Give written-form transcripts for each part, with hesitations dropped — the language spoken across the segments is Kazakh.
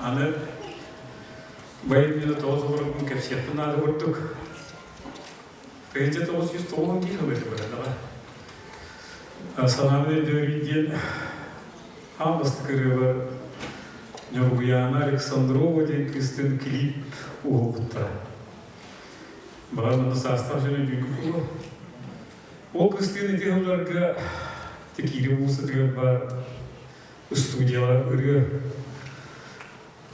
аны байымды тоғыз орын кәпсияттың ады көрдік. Қайынша 990 дейін өте барады. Санамды дөйден амбасты көрі бар Нұрғияна Александрова ден кістің клип ұғылғытта. Бағанында састав және дүнгі бұл. Ол кістің етеғыларға текері болсы деген бар студиялар көрі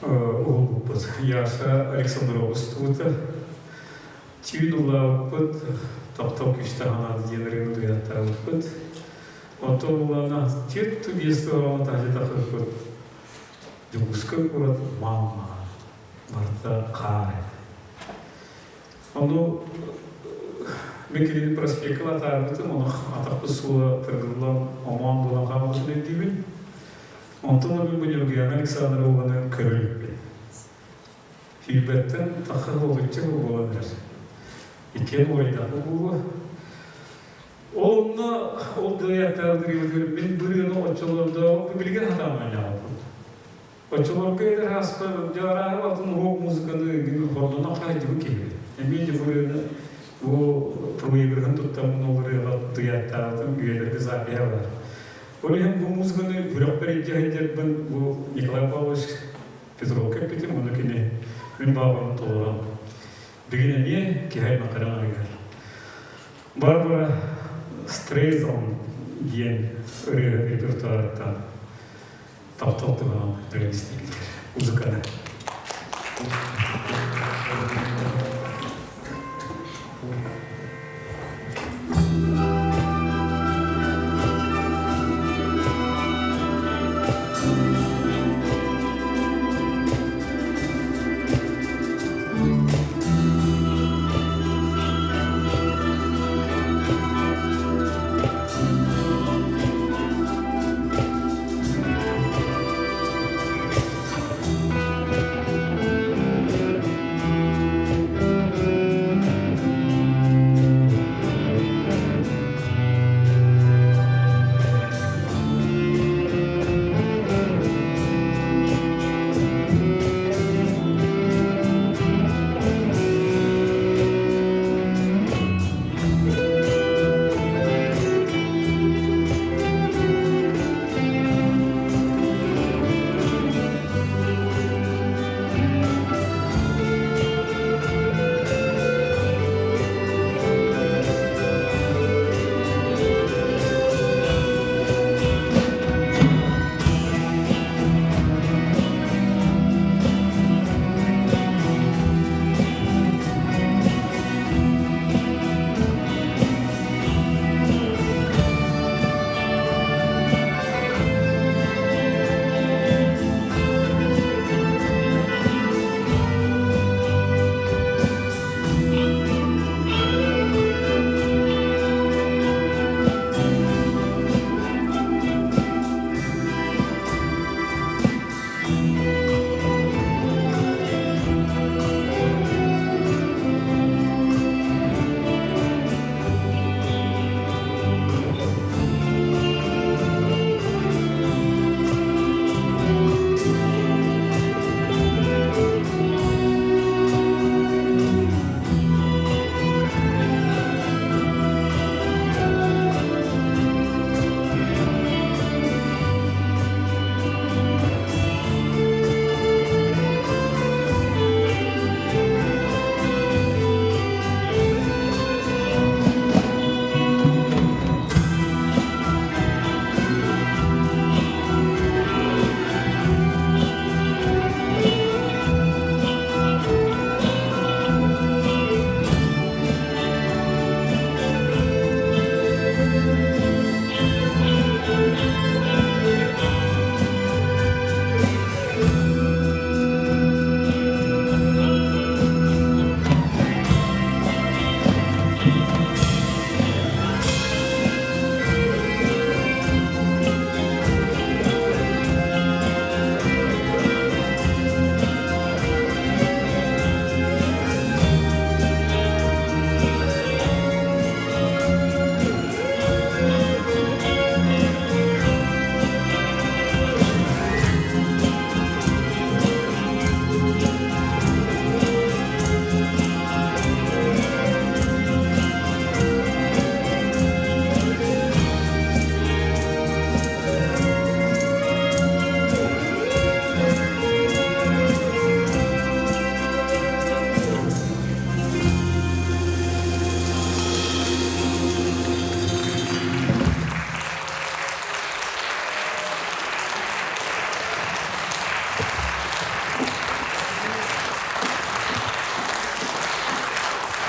ұғылғыппыз. Яша Александрова студия. Түйін ұлағыппыд, таптау күшті ғанады денерін дұяттар ұлғыппыд. Онты ұлағына тетті бесті орағына тәжет ақырыппыд. Дүңгіскі көрат мама, барда қары. Оны мен келеді проспекіл атарбыдым, оны атақпы суы тұрғылан оман болан қамылсын өндеймін. Онтын мен Нұрғияна Александрованы көріліппен. Хүйбеттен тақыр олғытчы боланыр. Екен ойдағы болу. Ол дұяттарды мен бүргені отчыларда білген атамын яғып. Отчыларға едір аспы жарағы атын рок музыканы хордына қайдығы келді. Мен де бүргені проигрығын тұттамын оларға дұяттардың үйелерге запия бар. Олеген бұл музыканы бүрек береді жайындербін Николай Павлович Петров кәппетім, оны кене үн бағырын толырам. Бігіне не кехай мақарана егер. Барбара Стрейзон ден репертуарыттан тапталтыған дәрістелдер. Музыканы.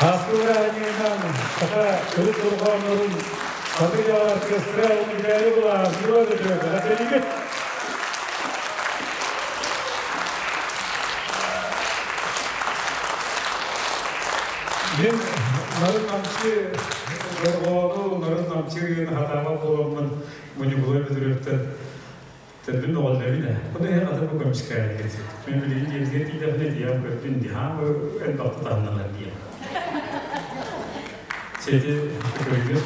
Aslında kata kılıç kurbanların Kadıya Orkestra üyeleri var. Diyor diyor. Hadi Ben narın namçı gorgoğlu, narın namçı hatama boğulman münibulay biziröpten tedbir oldu bile. Bu da her adamı koymuş kaya getir. Ben bileyim cevizge değil de ne diyeyim köpün diha ve en baktı tanrılar diyeyim. Şeyde görüyoruz.